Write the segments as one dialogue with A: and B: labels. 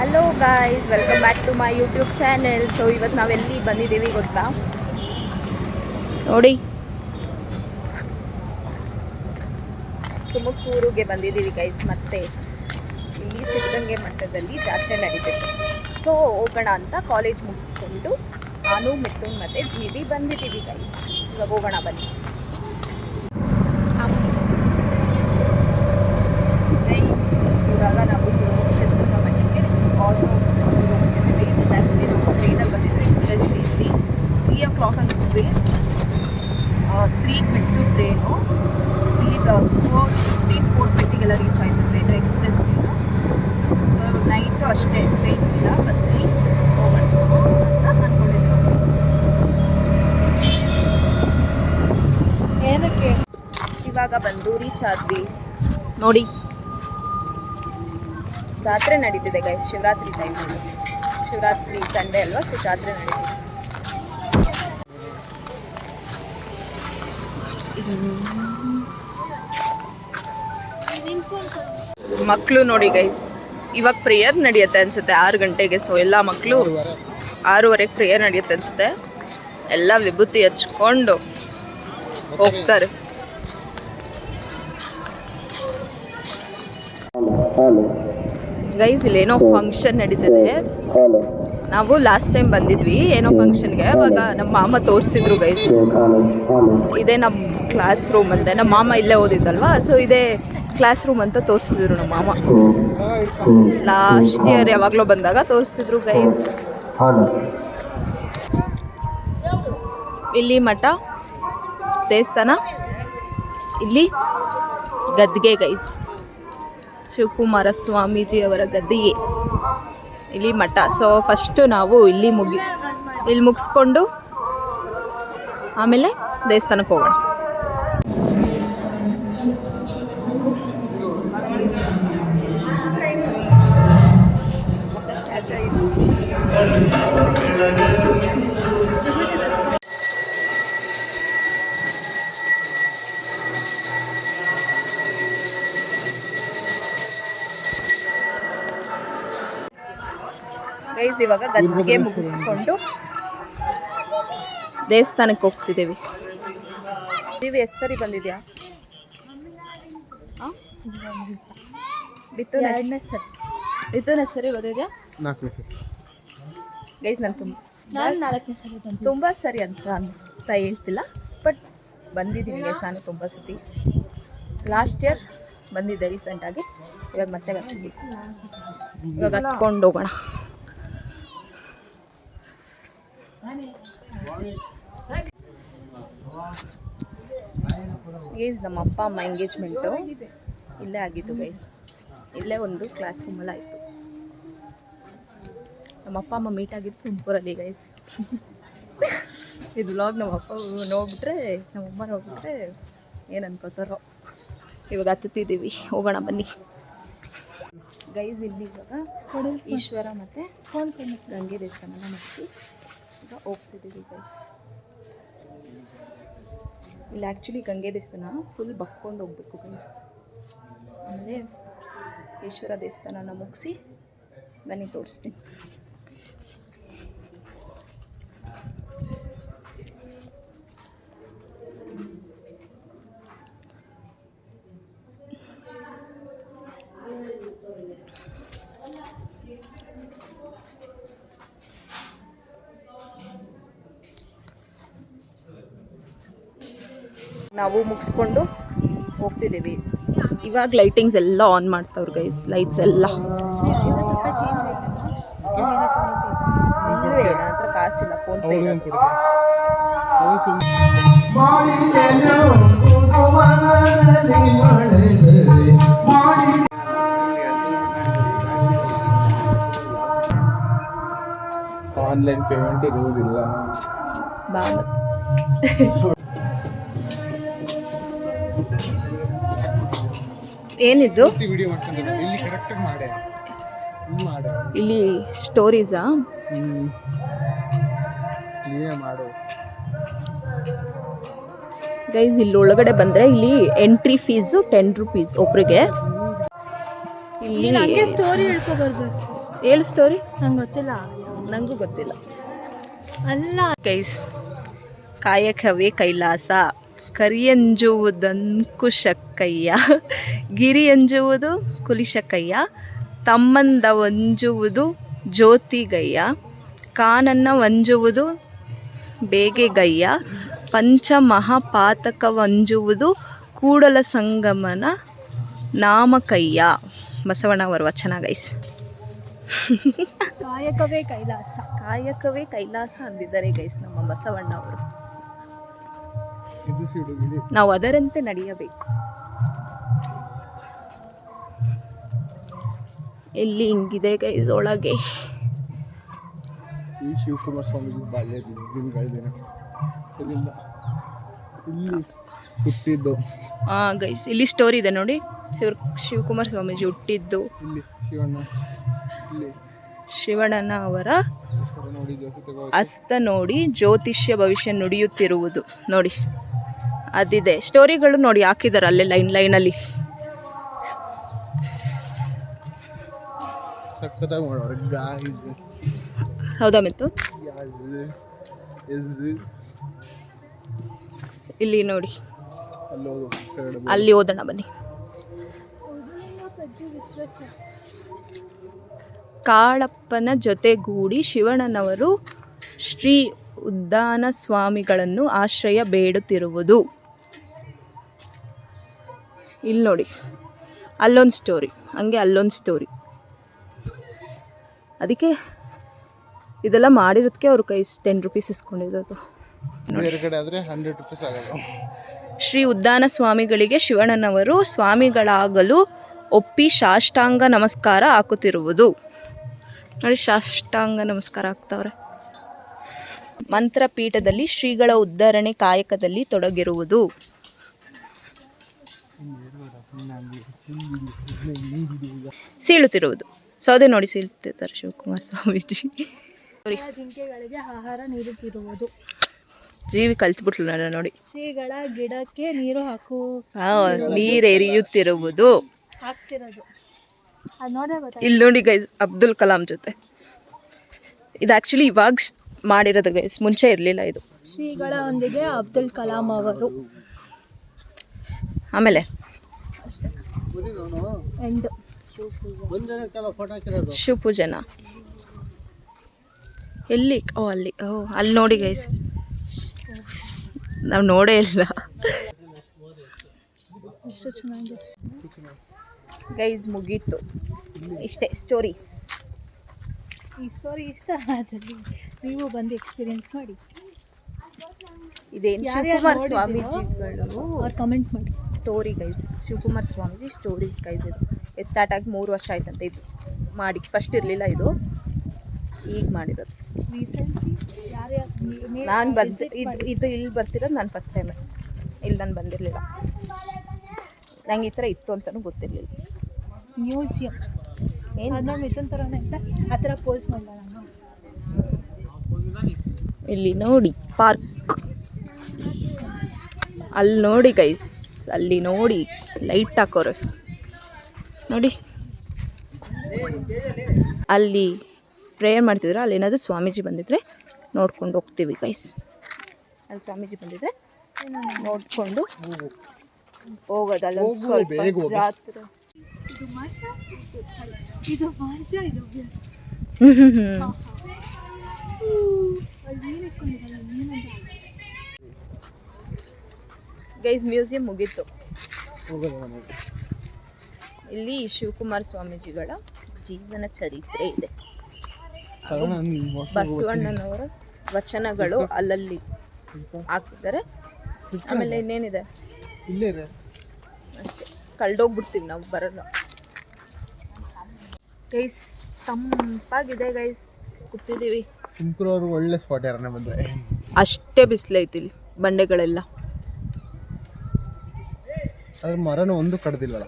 A: Hello guys, welcome back to my YouTube channel. So ಇವತ್ತು ನಾವೆಲ್ಲಿ ಬಂದಿದ್ದೀವಿ ಗೊತ್ತಾ? ನೋಡಿ, ತುಮಕೂರಿಗೆ ಬಂದಿದ್ದೀವಿ ಗೈಸ್. ಮತ್ತೆ ಇಲ್ಲಿ ಸಿದ್ಧಗಂಗೆ ಮಠದಲ್ಲಿ ಜಾತ್ರೆ ನಡೀತಿದೆ. ಸೊ ಹೋಗೋಣ ಅಂತ ಕಾಲೇಜ್ ಮುಗಿಸ್ಕೊಂಡು ನಾನು ಮಿಥುನ್ ಮತ್ತು ಜೀವಿ ಬಂದಿದ್ದೀವಿ ಗೈಸ್. ಇವಾಗ ಹೋಗೋಣ ಬನ್ನಿ ಗೈಸ್. ಇವಾಗ ನಾವು ಸಿದ್ಧಗಂಗಾ ಮಠಕ್ಕೆ ಆಟೋ ಹೋಗ್ತಿದ್ದೀವಿ. ಆ್ಯಕ್ಚುಲಿ ನಾವು ಟ್ರೈನಲ್ಲಿ ಬಂದಿದ್ದೀವಿ, ಎಕ್ಸ್ಪ್ರೆಸ್ ಟ್ರೈನಲ್ಲಿ 3 o'clock ಅಂತಿದ್ವಿ. 3 ಬಿಟ್ಟು ಟ್ರೈನು ಇಲ್ಲಿ 4:20ಗೆಲ್ಲ ರೀಚ್ ಆಯಿತು train, express train. So night ಅಷ್ಟೇ ಟ್ರೈನ್ ಇಲ್ಲ, ಬಸ್ಸಲ್ಲಿ ಹೋಗೋಣ ಅಂತ ಅಂದ್ಕೊಂಡಿದ್ವಿ. ಏನಕ್ಕೆ ಇವಾಗ ಬಂದು ರೀಚ್ ಆದ್ವಿ. ನೋಡಿ, ಜಾತ್ರೆ ನಡೀತಿದೆ ಗೈಸ್. ಶಿವರಾತ್ರಿ ಟೈಮಲ್ಲಿ, ಶಿವರಾತ್ರಿ ಸಂಡೇ ಅಲ್ವಾ, ಸೊ ಜಾತ್ರೆ ನಡೀತಿದೆ. ಮಕ್ಕಳು ನೋಡಿ ಗೈಸ್, ಇವಾಗ ಪ್ರೇಯರ್ ನಡೆಯುತ್ತೆ ಅನ್ಸುತ್ತೆ 6 ಗಂಟೆಗೆ. ಸೊ ಎಲ್ಲ ಮಕ್ಕಳು 6:30 ಪ್ರೇಯರ್ ನಡೆಯುತ್ತೆ ಅನ್ಸುತ್ತೆ. ಎಲ್ಲ ವಿಭೂತಿ ಹಚ್ಕೊಂಡು ಹೋಗ್ತಾರೆ. ಗೈಸ್ ಇಲ್ಲೇನೋ ಫಂಕ್ಷನ್ ನಡೀತಿದೆ. ನಾವು ಲಾಸ್ಟ್ ಟೈಮ್ ಬಂದಿದ್ವಿ ಏನೋ ಫಂಕ್ಷನ್ಗೆ, ಅವಾಗ ನಮ್ಮ ಮಾಮ ತೋರಿಸಿದ್ರು ಗೈಸ್. ಇದೇ ನಮ್ಮ ಕ್ಲಾಸ್ ರೂಮ್ ಅಂತ, ನಮ್ಮ ಮಾಮ ಇಲ್ಲೇ ಓದಿದ್ದಲ್ವಾ, ಸೊ ಇದೇ ಕ್ಲಾಸ್ ರೂಮ್ ಅಂತ ತೋರಿಸಿದ್ರು ನಮ್ಮ ಮಾಮ. ಲಾಸ್ಟ್ ಇಯರ್ ಯಾವಾಗಲೂ ಬಂದಾಗ ತೋರಿಸ್ತಿದ್ರು ಗೈಸ್. ಇಲ್ಲಿ ಮಠ, ದೇವಸ್ಥಾನ, ಇಲ್ಲಿ ಗದ್ಗೆ ಗೈಸ್, ಶಿವಕುಮಾರ ಸ್ವಾಮೀಜಿ ಅವರ ಗದ್ದಿಗೆ, ಇಲ್ಲಿ ಮಠ. ಸೊ ಫಸ್ಟು ನಾವು ಇಲ್ಲಿ ಮುಗಿಸ್ಕೊಂಡು ಆಮೇಲೆ ದೇವಸ್ಥಾನಕ್ಕೆ ಹೋಗೋಣ. ಗೈಸ್ ಇವಾಗ ಗದ್ಗೆ ಮುಗಿಸ್ಕೊಂಡು ದೇವಸ್ಥಾನಕ್ಕೆ ಹೋಗ್ತಿದ್ದೀವಿ. ನೀವು ಎಷ್ಟು ಸರಿ ಬಂದಿದ್ಯಾ? ಮಿಥುನ್ ಎಷ್ಟು ಸರಿ ಬಂದಿದ್ಯಾ?
B: 4ನೇ ಸರಿ
A: ಗೈಸ್. ನಾನು ತುಂಬ ಸರಿ ಅಂತ ಹೇಳ್ತಿಲ್ಲ, ಬಟ್ ಬಂದಿದ್ದೀನಿ ಗೈಸ್ ನಾನು ತುಂಬ ಸತಿ. ಲಾಸ್ಟ್ ಇಯರ್ ಬಂದಿದ್ದೆ ರೀಸೆಂಟಾಗಿ, ಇವಾಗ ಮತ್ತೆ ಬರ್ತಿದ್ವಿ. ಇವಾಗ ಹತ್ಕೊಂಡು ಹೋಗೋಣ. ಗೈಸ್ ನಮ್ಮ ಅಪ್ಪ ಅಮ್ಮ ಎಂಗೇಜ್ಮೆಂಟು ಇಲ್ಲೇ ಆಗಿತ್ತು ಗೈಸ್. ಇಲ್ಲೇ ಒಂದು ಕ್ಲಾಸ್ ರೂಮಲ್ಲಿ ಆಯಿತು. ನಮ್ಮ ಅಪ್ಪ ಅಮ್ಮ ಮೀಟ್ ಆಗಿದ್ದು ತುಮಕೂರಲ್ಲಿ ಗೈಸ್. ಇದು ವ್ಲಾಗ್ ನಮ್ಮ ಅಪ್ಪ ನೋಡ್ಬಿಟ್ರೆ, ನಮ್ಮಮ್ಮ ನೋಡ್ಬಿಟ್ರೆ ಏನು ಅನ್ಕೋತಾರೋ. ಇವಾಗ ಹತ್ತಿದ್ದೀವಿ, ಹೋಗೋಣ ಬನ್ನಿ ಗೈಸ್. ಇಲ್ಲಿ ಇವಾಗ ಈಶ್ವರ ಮತ್ತು ಗಂಗೆ ದೇವಸ್ಥಾನನ ಮುಗಿಸಿ ಈಗ ಹೋಗ್ತಿದ್ದೀವಿ ಗೈಸ್. ಇಲ್ಲಿ ಆ್ಯಕ್ಚುಲಿ ಗಂಗೆ ದೇವಸ್ಥಾನ ಫುಲ್ ಬಕ್ಕೊಂಡು ಹೋಗ್ಬೇಕು ಗೈಸ್. ಆಮೇಲೆ ಈಶ್ವರ ದೇವಸ್ಥಾನನ ಮುಗಿಸಿ ಬನ್ನಿ ತೋರಿಸ್ತೀನಿ. ನಾವು ಮುಗಿಸ್ಕೊಂಡು ಹೋಗ್ತಿದ್ದೀವಿ. ಇವಾಗ ಲೈಟಿಂಗ್ಸ್ ಎಲ್ಲ ಆನ್ ಮಾಡ್ತಾವ್ರು ಗೈಸ್, ಲೈಟ್ಸ್ ಎಲ್ಲ. ನನ್ನ ಹತ್ರ ಕಾಸಿಲ್ಲ, ಫೋನ್ ಪೇ.
B: ಆನ್ಲೈನ್ ಪೇಮೆಂಟ್ ಇರುವುದಿಲ್ಲ.
A: ಬಾ ಏನಿದ್ದು ಇಲ್ಲಿ ಸ್ಟೋರೀಸಾ? ಗೈಸ್ ಇಲ್ಲಿ ಒಳಗಡೆ ಬಂದರೆ ಇಲ್ಲಿ ಎಂಟ್ರಿ ಫೀಸು 10 rupees ಒಬ್ರಿಗೆ. ಇಲ್ಲಿ ಸ್ಟೋರಿ ಹೇಳ್ಕೊ ಬರ್ಬೇಕು. ಹೇಳು ಸ್ಟೋರಿ.
C: ನಂಗೆ ಗೊತ್ತಿಲ್ಲ.
A: ನನಗೂ ಗೊತ್ತಿಲ್ಲ.
C: ಅಲ್ಲ
A: ಗೈಸ್, ಕಾಯಕವೇ ಕೈಲಾಸ, ಕರಿಯಂಜುವುದಂಕುಶಕ್ಕಯ್ಯ, ಗಿರಿಯಂಜುವುದು ಕುಲಿಶಕ್ಕಯ್ಯ, ತಮ್ಮಂದ ವಂಜುವುದು ಜ್ಯೋತಿಗಯ್ಯ, ಕಾನನ್ನ ವಂಜುವುದು ಬೇಗೆಗಯ್ಯ, ಪಂಚಮಹಾಪಾತಕ ವಂಜುವುದು ಕೂಡಲ ಸಂಗಮನ ನಾಮಕಯ್ಯ. ಬಸವಣ್ಣ ಅವರ ವಚನ ಗೈಸ್.
C: ಕಾಯಕವೇ ಕೈಲಾಸ.
A: ಕಾಯಕವೇ ಕೈಲಾಸ ಅಂದಿದ್ದಾರೆ ಗೈಸ್ ನಮ್ಮ ಬಸವಣ್ಣ ಅವರು. ನಾವು ಅದರಂತೆ ನಡೆಯಬೇಕು. ಎಲ್ಲಿ ಹಿಂಗಿದೆ ಗೈಸ್ ಒಳಗೆ.
B: ಈ ಶಿವಕುಮಾರ ಸ್ವಾಮೀಜಿ ಬಾಲ್ಯದ ದಿನಗಳಿದಿನ ಇಲ್ಲಿ ಹುಟ್ಟಿದ್ದು.
A: ಗೈಸ್ ಇಲ್ಲಿ ಸ್ಟೋರಿ ಇದೆ ನೋಡಿ. ಶಿವಕುಮಾರ ಸ್ವಾಮೀಜಿ ಹುಟ್ಟಿದ್ದು
B: ಇಲ್ಲಿ ಶಿವಣ್ಣ, ಇಲ್ಲಿ
A: ಶಿವಣ್ಣನ ಅವರ
B: ಹೆಸರು ನೋಡಿ
A: ಹಸ್ತ ನೋಡಿ ಜ್ಯೋತಿಷ್ಯ ಭವಿಷ್ಯ ನುಡಿಯುತ್ತಿರುವುದು ನೋಡಿ. ಅದಿದೆ ಸ್ಟೋರಿಗಳು ನೋಡಿ ಹಾಕಿದ್ದಾರೆ ಅಲ್ಲೇ ಲೈನಲ್ಲಿ.
B: ಸಕ್ಕತ್ತಾಗಿ ಮಾಡೋರು ಗಾಯ್ಸ್.
A: ಹೌದಾ ಮಿತ್ತು? ಇಲ್ಲಿ ನೋಡಿ, ಅಲ್ಲಿ ಓದೋಣ ಬನ್ನಿ. ಕಾಳಪ್ಪನ ಜೊತೆಗೂಡಿ ಶಿವಣ್ಣನವರು ಶ್ರೀ ಉದ್ದಾನ ಸ್ವಾಮಿಗಳನ್ನು ಆಶ್ರಯ ಬೇಡುತ್ತಿರುವುದು. ಇಲ್ಲಿ ನೋಡಿ, ಅಲ್ಲೊಂದು ಸ್ಟೋರಿ, ಹಂಗೆ ಅಲ್ಲೊಂದು ಸ್ಟೋರಿ. ಅದಕ್ಕೆ ಇದೆಲ್ಲ ಮಾಡಿರೋದಕ್ಕೆ ಅವ್ರ ಕೈ 10 ರೂಪೀಸ್ ಇಸ್ಕೊಂಡಿರೋದು.
B: ಬೇರೆ ಕಡೆ ಆದರೆ 100 ರೂಪೀಸ್ ಆಗೋದು.
A: ಶ್ರೀ ಉದ್ದಾನ ಸ್ವಾಮಿಗಳಿಗೆ ಶಿವಣ್ಣನವರು ಸ್ವಾಮಿಗಳಾಗಲು ಒಪ್ಪಿ ಸಾಷ್ಟಾಂಗ ನಮಸ್ಕಾರ ಹಾಕುತ್ತಿರುವುದು ನೋಡಿ. ಸಾಷ್ಟಾಂಗ ನಮಸ್ಕಾರ ಹಾಕ್ತವ್ರೆ. ಮಂತ್ರಪೀಠದಲ್ಲಿ ಶ್ರೀಗಳ ಉದ್ಧರಣೆ ಕಾಯಕದಲ್ಲಿ ತೊಡಗಿರುವುದು. ಸೀಳುತ್ತಿರುವುದು. ಸೌದೆ ನೋಡಿ ಸೀಳ್ತಿದ್ದಾರೆ ಶಿವಕುಮಾರ ಸ್ವಾಮೀಜಿ.
C: ಜಿಂಕೆಗಳಿಗೆ ಆಹಾರ ನೀಡುತ್ತಿರುವುದು.
A: ಜೀವಿ ಕಲ್ತ್ಬಿಟ್ಲು ನನ್ನ ನೋಡಿ.
C: ಶ್ರೀಗಳ ಗಿಡಕ್ಕೆ ನೀರು
A: ನೀರು ಎರಿಯುತ್ತಿರುವುದು.
C: ಹಾಕ್ತಿರೋದು ಅದು ನೋಡೇ ಗೊತ್ತಾಯ್ತು.
A: ಇಲ್ಲಿ ನೋಡಿ ಗೈಸ್, ಅಬ್ದುಲ್ ಕಲಾಂ ಜೊತೆ. ಇದು ಆ್ಯಕ್ಚುಲಿ ಇವಾಗ ಮಾಡಿರೋದು ಗೈಸ್, ಮುಂಚೆ ಇರಲಿಲ್ಲ ಇದು.
C: ಶ್ರೀಗಳ ಒಂದಿಗೆ ಅಬ್ದುಲ್ ಕಲಾಂ ಅವರು.
A: ಆಮೇಲೆ
C: ಎಂಡ್
A: ಶಿವಪೂಜನ ಎಲ್ಲಿ? ಅಲ್ಲಿ ನೋಡಿ ಗೈಸ್, ನಾವು ನೋಡೇ ಇಲ್ಲ.
C: ಎಷ್ಟು ಚೆನ್ನಾಗಿದೆ
A: ಗೈಸ್. ಮುಗೀತು, ಇಷ್ಟೇ ಸ್ಟೋರೀಸ್.
C: ಈ ಸ್ಟೋರಿ ಇಷ್ಟ ಆದಲ್ಲಿ ನೀವು ಬಂದು ಎಕ್ಸ್ಪೀರಿಯನ್ಸ್ ಮಾಡಿ.
A: ಇದೇನು ಶಿವಕುಮಾರ ಸ್ವಾಮೀಜಿಗಳು
C: ಅವ್ರು ಕಮೆಂಟ್ ಮಾಡಿ.
A: Story guys, Shivakumara Swamiji stories guys. ಇದು ಸ್ಟಾರ್ಟ್ ಆಗಿ 3 ವರ್ಷ ಆಯ್ತಂತೆ ಇದು ಮಾಡಿ. ಫಸ್ಟ್ ಇರಲಿಲ್ಲ ಇದು, ಈಗ ಮಾಡಿರೋದು. ನಾನು ಇದು ಇಲ್ಲಿ ಬರ್ತಿರೋದು ನಾನು ಫಸ್ಟ್ ಟೈಮ್. ಇಲ್ಲಿ ನಾನು ಬಂದಿರಲಿಲ್ಲ. ನಂಗೆ ಈ ಥರ ಇತ್ತು ಅಂತಲೂ ಗೊತ್ತಿರಲಿಲ್ಲ.
C: ಮ್ಯೂಸಿಯಂ
A: ಏನು
C: ಅದನ್ನ ಮಿಥುನ್ ಥರನೇ ಅಂತ ಆ ಥರ ಪೋಸ್ ಮಾಡಲ್ಲ ನಾನು.
A: ಇಲ್ಲಿ ನೋಡಿ ಪಾರ್ಕ್. ಅಲ್ಲಿ ನೋಡಿ ಗೈಸ್, ಅಲ್ಲಿ ನೋಡಿ ಲೈಟ್ ಹಾಕೋರು ನೋಡಿ. ಅಲ್ಲಿ ಪ್ರೇಯರ್ ಮಾಡ್ತಿದ್ರು. ಅಲ್ಲಿ ಏನಾದರೂ ಸ್ವಾಮೀಜಿ ಬಂದಿದ್ರೆ ನೋಡ್ಕೊಂಡು ಹೋಗ್ತೀವಿ ಗೈಸ್. ಅಲ್ಲಿ ಸ್ವಾಮೀಜಿ ಬಂದಿದ್ರೆ ನೋಡಿಕೊಂಡು ಹೋಗೋದು. ಅಲ್ಲೊಂದು ಸ್ವಲ್ಪ ಜಾತ್ರೆ.
C: ಇದು ಭಾಷಾ ಇದು
A: ಗೈಸ್. ಮ್ಯೂಸಿಯಂ ಮುಗೀತು. ಇಲ್ಲಿ ಶಿವಕುಮಾರ ಸ್ವಾಮೀಜಿಗಳ ಜೀವನ ಚರಿತ್ರೆ ಇದೆ. ಬಸವಣ್ಣನವರ ವಚನಗಳು ಅಲ್ಲಲ್ಲಿ ಹಾಕಿದ್ದಾರೆ. ಆಮೇಲೆ ಇನ್ನೇನಿದೆ ಅಷ್ಟೇ, ಕಳ್ದೋಗ್ಬಿಡ್ತೀವಿ ನಾವು, ಬರಲ್ಲ ಗೈಸ್. ತಂಪಾಗಿದೆ ಗೈಸ್, ಕೂತಿದ್ದೀವಿ.
B: ತುಮಕೂರವ್ರು ಒಳ್ಳೆ ಸ್ಪಾಟ್ ಯಾರನ್ನ ಬಂದರೆ
A: ಅಷ್ಟೇ ಬಿಸಿಲೈತಿ ಇಲ್ಲಿ, ಬಂಡೆಗಳೆಲ್ಲ.
B: ಅದ್ರ ಮರನ ಒಂದು ಕಡ್ದಿಲ್ವಲ್ಲ.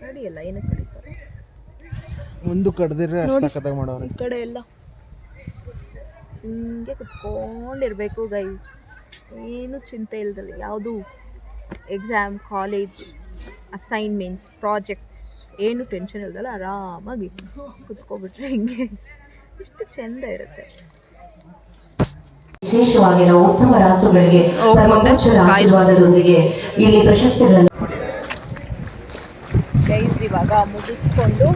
A: ಕಡಿಯಲ್ಲ, ಏನಕ್ಕೆ ಕಡಿತಾರೆ?
B: ಒಂದು ಕಡ್ದಿದ್ರೆ ಸಖತ್ತಾಗಿ ಮಾಡೋರು.
A: ಈ ಕಡೆ ಎಲ್ಲ ಹಿಂಗೆ ಕುತ್ಕೊಂಡಿರ್ಬೇಕು ಗೈಸ್, ಏನು ಚಿಂತೆ ಇಲ್ದಲ್ಲ. ಯಾವುದು ಎಕ್ಸಾಮ್, ಕಾಲೇಜ್, ಅಸೈನ್ಮೆಂಟ್ಸ್, ಪ್ರಾಜೆಕ್ಟ್ಸ್ ಏನು ಟೆನ್ಷನ್ ಇಲ್ದಲ್ಲ ಆರಾಮಾಗಿ ಕುತ್ಕೊಬಿಟ್ರೆ ಹಿಂಗೆ ಇಷ್ಟು ಚೆಂದ ಇರುತ್ತೆ.
D: ವಿಶೇಷವಾಗಿ ನಾವು ಉತ್ತಮ ರಾಸುಗಳಿಗೆ ಆಶೀರ್ವಾದದೊಂದಿಗೆ ಇಲ್ಲಿ ಪ್ರಶಸ್ತಿಗಳನ್ನು
A: ಗೈಸ್ ಇವಾಗ ಮುಗಿಸ್ಕೊಂಡು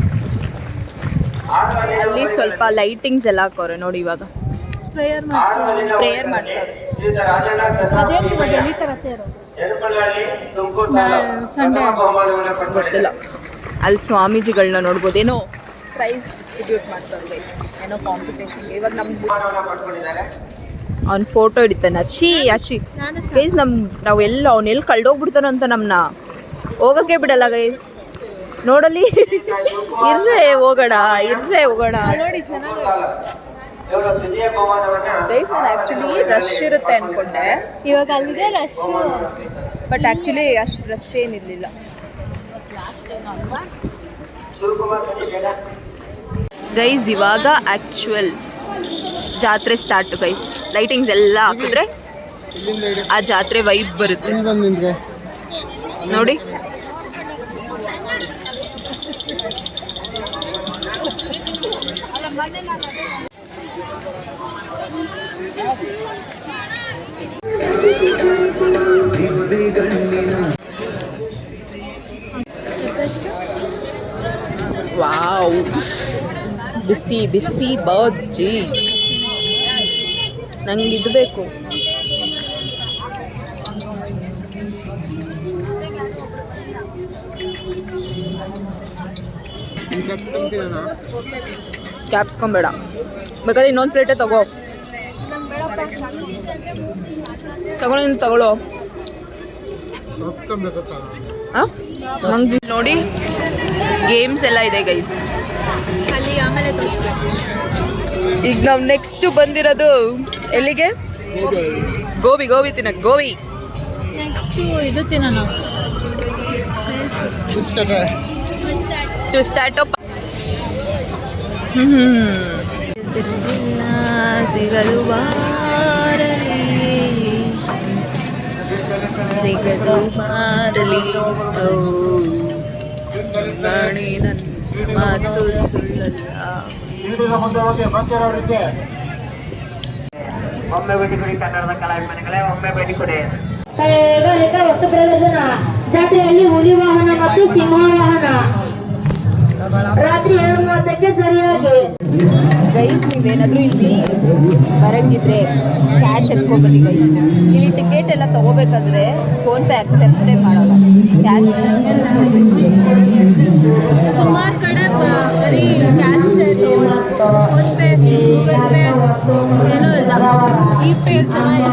A: ಅಲ್ಲಿ ಸ್ವಲ್ಪ ಲೈಟಿಂಗ್ಸ್ ಎಲ್ಲ ಹಾಕೋರೆ ನೋಡಿ. ಇವಾಗ ಪ್ರೇಯರ್ ಮಾಡ್ತಾರೆ.
C: ಅದೇನು ಇವಾಗ ಎಲ್ಲಿತಾರತ್ತೆ ಸಂಡೇ
A: ಗೊತ್ತಿಲ್ಲ. ಅಲ್ಲಿ ಸ್ವಾಮೀಜಿಗಳನ್ನ ನೋಡ್ಬೋದು. ಏನೋ ಪ್ರೈಸ್ ಡಿಸ್ಟ್ರಿಬ್ಯೂಟ್ ಮಾಡ್ತಾರೆ ಗೈಸ್, ಏನೋ ಕಾಂಪಿಟೇಷನ್ಗೆ. ಇವಾಗ ನಮ್ದು ಅವ್ನ ಫೋಟೋ ಹಿಡಿತಾನೆ ಅಶಿ ಗೈಸ್. ನಾವು ಅವ್ನೆಲ್ಲಿ ಕಳ್ದೋಗ್ಬಿಡ್ತಾನೋ ಅಂತ ನಮ್ಮನ್ನ ಹೋಗೋಕ್ಕೆ ಬಿಡಲ್ಲ ಗೈಸ್. ನೋಡಲಿ ಇರ್ರೆ ಹೋಗೋಣ
C: ನೋಡಿ ಚೆನ್ನಾಗಿ
A: ಗೈಸ್. ನಾನು ಆ್ಯಕ್ಚುಲಿ ರಶ್ ಇರುತ್ತೆ ಅಂದ್ಕೊಂಡೆ,
C: ಇವಾಗ ಅಲ್ಲಿದೆ ರಶ್,
A: ಬಟ್ ಆ್ಯಕ್ಚುಲಿ ಅಷ್ಟು ರಶ್ ಏನಿರಲಿಲ್ಲ. ಗೈಸ್ ಇವಾಗ ಆ್ಯಕ್ಚುಯಲ್ ಜಾತ್ರೆ ಸ್ಟಾರ್ಟು ಗೈಸ್. ಲೈಟಿಂಗ್ಸ್ ಎಲ್ಲ ಹಾಕಿದ್ರೆ ಆ ಜಾತ್ರೆ ವೈಬ್ ಬರುತ್ತೆ ನೋಡಿ. ವಾವ್, ಬಿಸಿ ಬಿಸಿ ಬಜ್ಜಿ. ನಂಗೆ ಇದು ಬೇಕು. ಕ್ಯಾಪ್ಸಿಕಮ್ ಬೇಡ, ಬೇಕಾದ್ರೆ ಇನ್ನೊಂದು ಪ್ಲೇಟೇ ತಗೋ. ತಗೊಳ್ಳೋ. ಹಾಂ, ನಂಗೆ ನೋಡಿ ಗೇಮ್ಸ್ ಎಲ್ಲ ಇದೆ ಗೈಸ್
C: ಅಲ್ಲಿ. ಆಮೇಲೆ
A: ಈಗ ನಾವು ನೆಕ್ಸ್ಟ್ ಬಂದಿರೋದು ಎಲ್ಲಿಗೆ? ಗೋಬಿ ತಿನ್ನಕ್. ಗೋಬಿ
C: ನೆಕ್ಸ್ಟ್ ಇದು ತಿನ್ನೋಣ.
A: To start up. ಸಿಗಲು ಬಾರಲಿ ಓ ರಾಣಿ, ನನ್ನ ಮಾತು ಸುಳ್ಳಲ್ಲ.
E: ಒಮ್ಮೆ ಭೇಟಿ ಕೊಡಿ ಕನ್ನಡದ ಕಲಾವಿಮನೆಗಳೇ, ಒಮ್ಮೆ ಭೇಟಿ ಕೊಡಿ.
F: ಕೈಗಾರಿಕಾ ವಸ್ತು ಪ್ರದರ್ಶನ, ಜಾತ್ರೆಯಲ್ಲಿ ಹುಲಿ ವಾಹನ ಮತ್ತು ಸಿಂಹ ವಾಹನ ರಾತ್ರಿ 7:30ಕ್ಕೆ ಸರಿಯಾಗಿ.
A: ಗೈಸ್ ನೀವೇನಾದರೂ ಇಲ್ಲಿ ಬರಂಗಿದ್ರೆ ಕ್ಯಾಶ್ ಎತ್ಕೊಬನ್ನಿ ಗೈಸ್. ಇಲ್ಲಿ ಟಿಕೆಟ್ ಎಲ್ಲ ತೊಗೋಬೇಕಾದ್ರೆ ಫೋನ್ಪೇ ಆಕ್ಸೆಪ್ಟೇ ಮಾಡಲ್ಲ, ಕ್ಯಾಶ್
C: ಸುಮಾರು ಕಡೆ ಬರೀ ಕ್ಯಾಶ್, ಫೋನ್ಪೇ, ಗೂಗಲ್ ಪೇ ಏನೂ ಇಲ್ಲ. ಈ ಪೇಸ್ ಎಲ್ಲ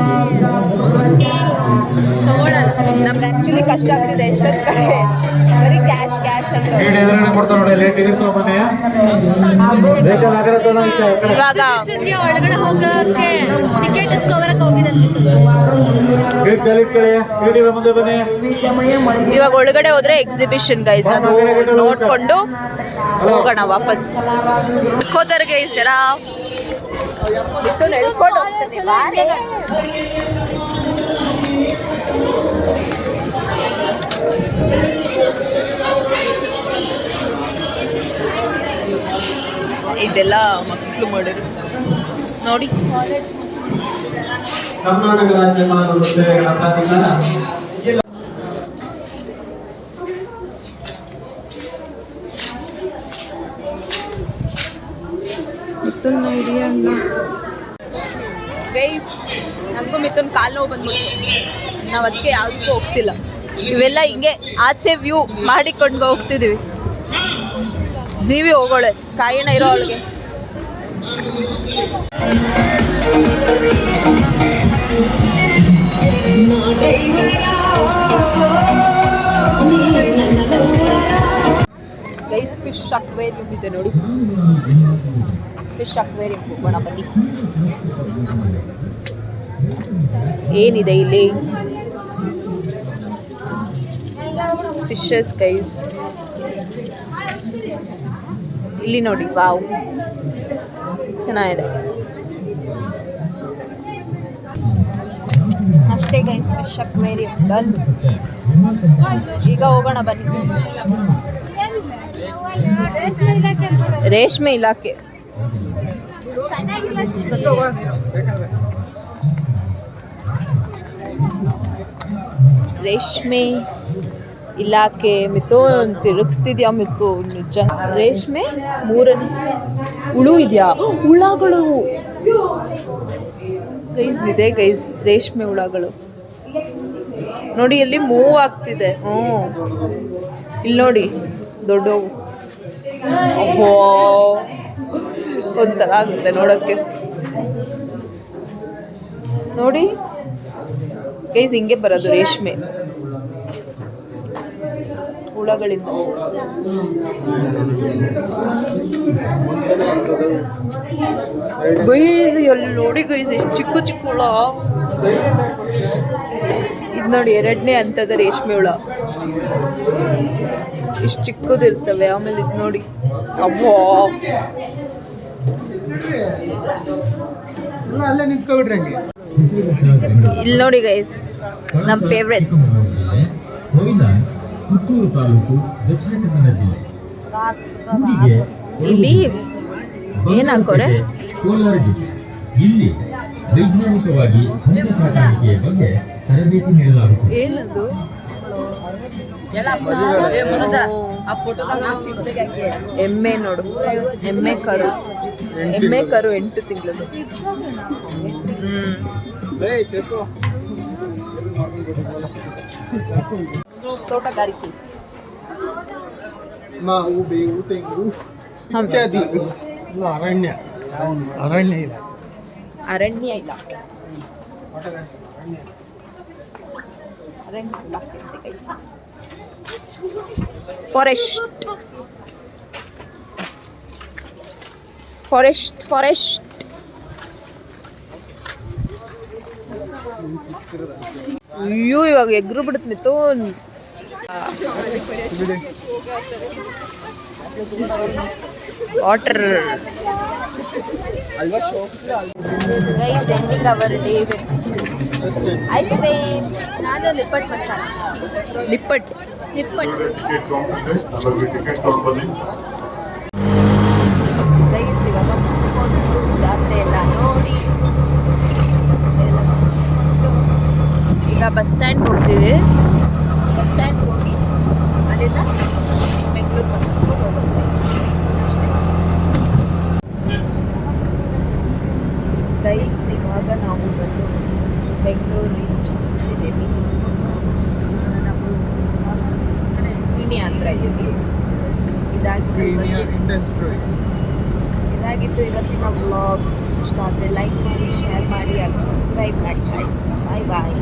A: ತೊಗೊಳಲ್ಲ. ನಮ್ಗೆ ಆ್ಯಕ್ಚುಲಿ ಕಷ್ಟ ಆಗ್ತಿದೆ ಎಷ್ಟೊಂದು ಕಡೆ ಬರೀ ಕ್ಯಾಶ್ ಅಂತ. ಇವಾಗ
C: ಒಳಗಡೆ ಹೋಗಕ್ಕೆ ಟಿಕೆಟ್ ಇಸ್ಕೊಬರಕ್ಕೆ ಹೋಗಿದೆ
A: ಇವಾಗ ಒಳಗಡೆ ಹೋದ್ರೆ ಎಕ್ಸಿಬಿಷನ್ ಗೈಸ್, ಅದು ನೋಡ್ಕೊಂಡು ಹೋಗೋಣ ವಾಪಸ್. ಹೋದರೆ ಗೈಸ್ ಜರ ಬಿತ್ತು ಎಳ್ಕೊಂಡು ಹೋಗ್ತದೆ. ಇದೆಲ್ಲ ಮಕ್ಕಳು ಮಾಡಿದ್ರು ನೋಡಿ.
E: ಕರ್ನಾಟಕ ರಾಜ್ಯ ಮಾನವ ಸೇವೆಗಳ ಪ್ರಾಧಿಕಾರ
A: ಗೈಸ್, ನನಗೂ ಮಿಥುನ್ ಕಾಲು ನೋವು ಬಂದ್ಬಿಟ್ಟು ನಾವು ಅದಕ್ಕೆ ಯಾವುದಕ್ಕೂ ಹೋಗ್ತಿಲ್ಲ. ಇವೆಲ್ಲ ಹಿಂಗೆ ಆಚೆ ವ್ಯೂ ಮಾಡಿಕೊಂಡು ಹೋಗ್ತಿದ್ದೀವಿ. ಜೀವಿ ಹೋಗೋಳೆ, ಕಾಯಿಣ ಇರೋ ಅವಳಿಗೆ. ಗೈಸ್ ಫಿಶ್ ಅಕ್ವೇರಿಯಂ ಇದೆ ನೋಡಿ. ಫಿಶ್ ಅಕ್ವೇರಿಯಂ ಹೋಗೋಣ ಬನ್ನಿ. ಏನಿದೆ ಇಲ್ಲಿ? Fishes guys. ಇಲ್ಲಿ ನೋಡಿ, ವಾವ್ ಚೆನ್ನಾಗಿದೆ. ಅಷ್ಟೇ ಗೈಸ್, ಫಿಶ್ ಅಕ್ವೇರಿಯಂ ಡನ್. ಈಗ ಹೋಗೋಣ ಬನ್ನಿ. ರೇಷ್ಮೆ ಇಲಾಖೆ. ರೇಷ್ಮೆ ಇಲಾಖೆ ಮಿತ್ತು ತಿರುಗಿಸ್ತಿದ್ಯಾ ಮಿತ್ತು ನಿಜ. ರೇಷ್ಮೆ ಮೂರನೇ ಹುಳು ಇದೆಯಾ? ಹುಳಗಳು ಗೈಸ್ ಇದೆ ಗೈಸ್, ರೇಷ್ಮೆ ಹುಳಗಳು ನೋಡಿ, ಅಲ್ಲಿ ಮೂವ್ ಆಗ್ತಿದೆ. ಇಲ್ಲಿ ನೋಡಿ ದೊಡ್ಡವು. ಅಬ್ಬೋ ಒಂಥರ ಆಗುತ್ತೆ ನೋಡೋಕ್ಕೆ. ನೋಡಿ ಗೈಸ್, ಹಿಂಗೆ ಬರೋದು ರೇಷ್ಮೆ ಹುಳಗಳಿಂದ. ಗೈಸ್ ಎಲ್ಲಿ ನೋಡಿ ಗೈಸ್, ಎಷ್ಟು ಚಿಕ್ಕ ಚಿಕ್ಕ ಹುಳ. ಇದು ನೋಡಿ ಎರಡನೇ ಹಂತದ ರೇಷ್ಮೆ ಹುಳ, ಎಷ್ಟು ಚಿಕ್ಕದಿರ್ತವೆ. ಆಮೇಲೆ ಇದು ನೋಡಿ, ಅಬ್ಬಾ ಇಲ್ಲಿ ನೋಡಿ ಗೈಸ್, ನಮ್ಮ ಫೇವ್ರೆಟ್ಸ್.
G: ಪುತ್ತೂರು ತಾಲೂಕು, ದಕ್ಷಿಣ ಕನ್ನಡ ಜಿಲ್ಲೆ.
A: ಇಲ್ಲಿ ಏನ್ ಹಾಕೋರೆ?
G: ಕೋಲಾರ ಜಿಲ್ಲೆ. ಇಲ್ಲಿ ವೈಜ್ಞಾನಿಕವಾಗಿ ಹಂದಿ ಸಾಕಾಣಿಕೆಯ ಬಗ್ಗೆ ತರಬೇತಿ ನೀಡಲಾಗುತ್ತದೆ.
A: ಏನದು? ಎಮ್ಮೆ ನೋಡು, ಎಮ್ಮೆ ಕರು 8 ತಿಂಗಳದು. ತೋಟಗಾರಿಕೆ,
B: ಮಾವು, ಬೇವು, ತೆಂಗು ಇತ್ಯಾದಿ. ಅರಣ್ಯ ಇಲ್ಲ.
A: ಅರಣ್ಯ ಇಲಾಖೆ ಫಾರೆಸ್ಟ್. ಅಯ್ಯೋ ಇವಾಗ ಎಗ್ರು ಬಿಡುತ್ತೆ ಮಿತ್ತು. Water guys, ending our day with ice cream. ನಾನು ಲಿಪ್ಪಟ್ ಗೈಸ್, ಇವಾಗ ಮುಗಿಸ್ಕೊಂಡು ಜಾತ್ರೆ ಎಲ್ಲ ನೋಡಿ ಈಗ ಬಸ್ ಸ್ಟ್ಯಾಂಡ್ಗೆ ಹೋಗ್ತೀವಿ. ಬಸ್ ಸ್ಟ್ಯಾಂಡ್ಗೆ ಹೋಗಿ ಅಲ್ಲಿಂದ ಬೆಂಗಳೂರು ಬಸ್ ಹೋಗುತ್ತೆ. ಗೈಸ್, ಇವಾಗ ನಾವು ಬಂದು ಬೆಂಗಳೂರು ರೀಚ್ ಆಗಿದ್ದೀವಿ. ನಾವು ಮಿನಿ ಹತ್ರ ಇದ್ದೀವಿ. ಇದಾಗಿತ್ತು ಇವತ್ತಿನ ವ್ಲಾಗ್. ಇಷ್ಟ ಆದರೆ ಲೈಕ್ ಮಾಡಿ, ಶೇರ್ ಮಾಡಿ ಹಾಗೂ ಸಬ್ಸ್ಕ್ರೈಬ್ ಮಾಡಿ. ಬಾಯ್ ಬಾಯ್.